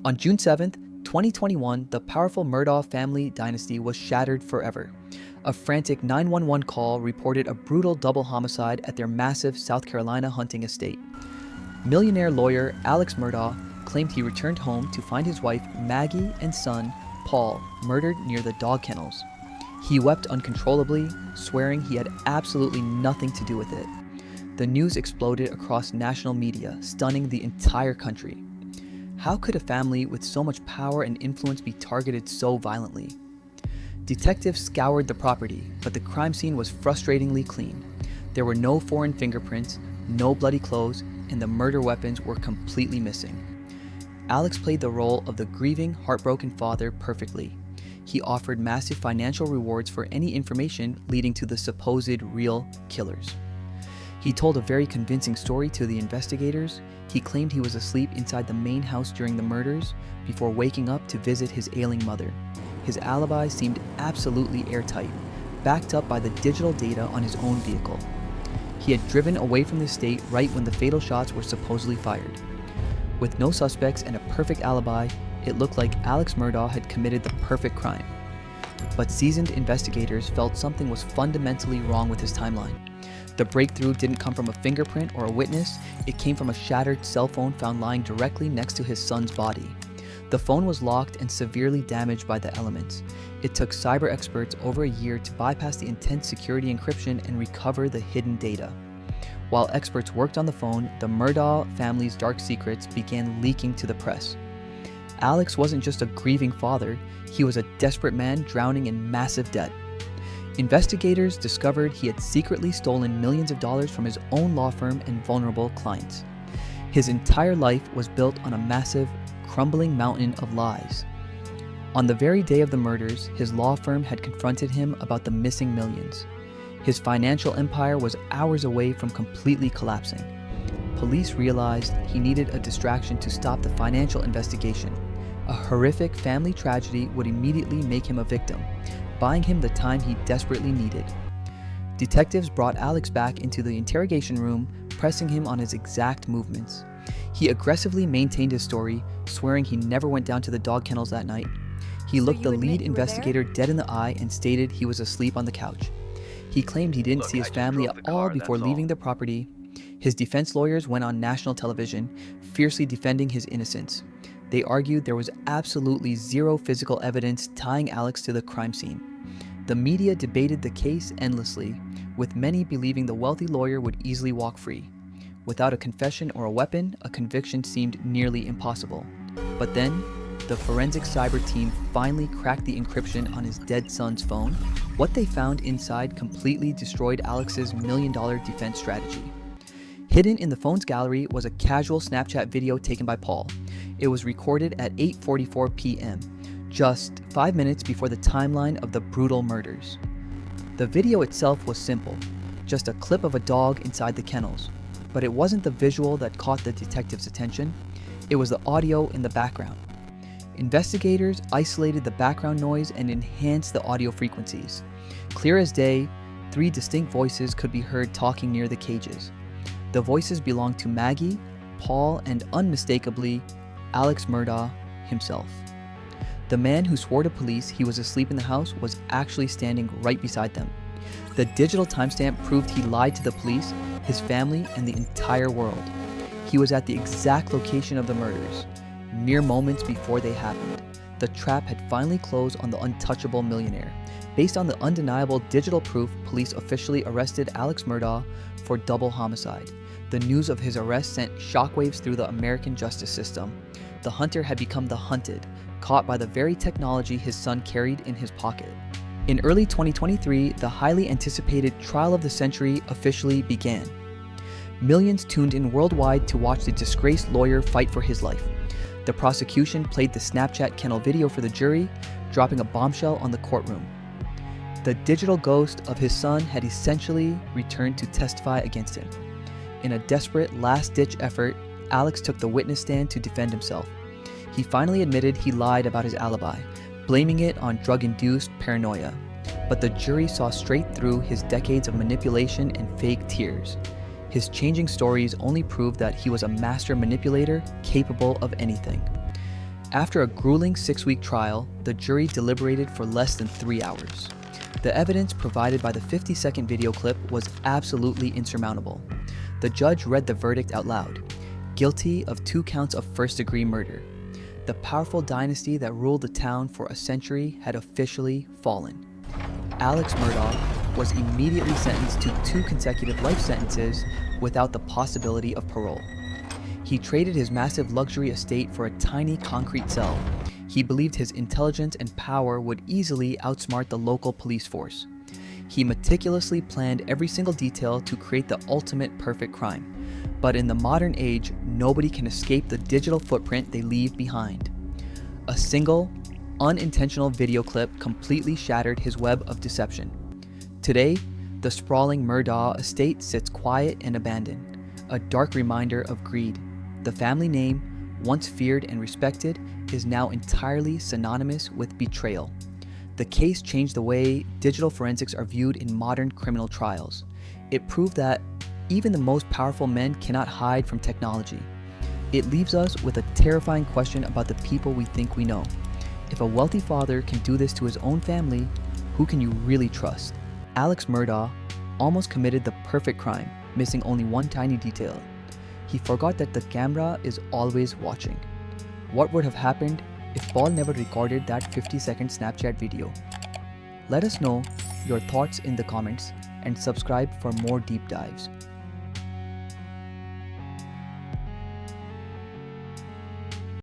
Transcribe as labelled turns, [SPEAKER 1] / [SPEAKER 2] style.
[SPEAKER 1] On June 7th, 2021, the powerful Murdaugh family dynasty was shattered forever. A frantic 911 call reported a brutal double homicide at their massive South Carolina hunting estate. Millionaire lawyer Alex Murdaugh claimed he returned home to find his wife Maggie and son Paul murdered near the dog kennels. He wept uncontrollably, swearing he had absolutely nothing to do with it. The news exploded across national media, stunning the entire country. How could a family with so much power and influence be targeted so violently? Detectives scoured the property, but the crime scene was frustratingly clean. There were no foreign fingerprints, no bloody clothes, and the murder weapons were completely missing. Alex played the role of the grieving, heartbroken father perfectly. He offered massive financial rewards for any information leading to the supposed real killers. He told a very convincing story to the investigators. He claimed he was asleep inside the main house during the murders before waking up to visit his ailing mother. His alibi seemed absolutely airtight, backed up by the digital data on his own vehicle. He had driven away from the state right when the fatal shots were supposedly fired. With no suspects and a perfect alibi, it looked like Alex Murdaugh had committed the perfect crime. But seasoned investigators felt something was fundamentally wrong with his timeline. The breakthrough didn't come from a fingerprint or a witness, it came from a shattered cell phone found lying directly next to his son's body. The phone was locked and severely damaged by the elements. It took cyber experts over a year to bypass the intense security encryption and recover the hidden data. While experts worked on the phone, the Murdaugh family's dark secrets began leaking to the press. Alex wasn't just a grieving father, he was a desperate man drowning in massive debt. Investigators discovered he had secretly stolen millions of dollars from his own law firm and vulnerable clients. His entire life was built on a massive, crumbling mountain of lies. On the very day of the murders, his law firm had confronted him about the missing millions. His financial empire was hours away from completely collapsing. Police realized he needed a distraction to stop the financial investigation. A horrific family tragedy would immediately make him a victim, buying him the time he desperately needed. Detectives brought Alex back into the interrogation room, pressing him on his exact movements. He aggressively maintained his story, swearing he never went down to the dog kennels that night. He looked the lead investigator dead in the eye and stated he was asleep on the couch. He claimed he didn't see his family at all before leaving the property. His defense lawyers went on national television, fiercely defending his innocence. They argued there was absolutely zero physical evidence tying Alex to the crime scene. The media debated the case endlessly, with many believing the wealthy lawyer would easily walk free. Without a confession or a weapon, a conviction seemed nearly impossible. But then, the forensic cyber team finally cracked the encryption on his dead son's phone. What they found inside completely destroyed Alex's million-dollar defense strategy. Hidden in the phone's gallery was a casual Snapchat video taken by Paul. It was recorded at 8:44 p.m., just 5 minutes before the timeline of the brutal murders. The video itself was simple, just a clip of a dog inside the kennels. But it wasn't the visual that caught the detective's attention, it was the audio in the background. Investigators isolated the background noise and enhanced the audio frequencies. Clear as day, 3 distinct voices could be heard talking near the cages. The voices belonged to Maggie, Paul, and unmistakably, Alex Murdaugh himself. The man who swore to police he was asleep in the house was actually standing right beside them. The digital timestamp proved he lied to the police, his family, and the entire world. He was at the exact location of the murders, mere moments before they happened. The trap had finally closed on the untouchable millionaire. Based on the undeniable digital proof, police officially arrested Alex Murdaugh for double homicide. The news of his arrest sent shockwaves through the American justice system. The hunter had become the hunted, caught by the very technology his son carried in his pocket. In early 2023, the highly anticipated trial of the century officially began. Millions tuned in worldwide to watch the disgraced lawyer fight for his life. The prosecution played the Snapchat kennel video for the jury, dropping a bombshell on the courtroom. The digital ghost of his son had essentially returned to testify against him. In a desperate last-ditch effort, Alex took the witness stand to defend himself. He finally admitted he lied about his alibi, blaming it on drug-induced paranoia. But the jury saw straight through his decades of manipulation and fake tears. His changing stories only proved that he was a master manipulator capable of anything. After a grueling 6-week trial, the jury deliberated for less than 3 hours. The evidence provided by the 50-second video clip was absolutely insurmountable. The judge read the verdict out loud: guilty of 2 counts of first-degree murder. The powerful dynasty that ruled the town for a century had officially fallen. Alex Murdaugh was immediately sentenced to 2 consecutive life sentences without the possibility of parole. He traded his massive luxury estate for a tiny concrete cell. He believed his intelligence and power would easily outsmart the local police force. He meticulously planned every single detail to create the ultimate perfect crime. But in the modern age, nobody can escape the digital footprint they leave behind. A single, unintentional video clip completely shattered his web of deception. Today, the sprawling Murdaugh estate sits quiet and abandoned, a dark reminder of greed. The family name, once feared and respected, is now entirely synonymous with betrayal. The case changed the way digital forensics are viewed in modern criminal trials. It proved that even the most powerful men cannot hide from technology. It leaves us with a terrifying question about the people we think we know. If a wealthy father can do this to his own family, who can you really trust? Alex Murdaugh almost committed the perfect crime, missing only one tiny detail. He forgot that the camera is always watching. What would have happened if Paul never recorded that 50-second Snapchat video? Let us know your thoughts in the comments and subscribe for more deep dives.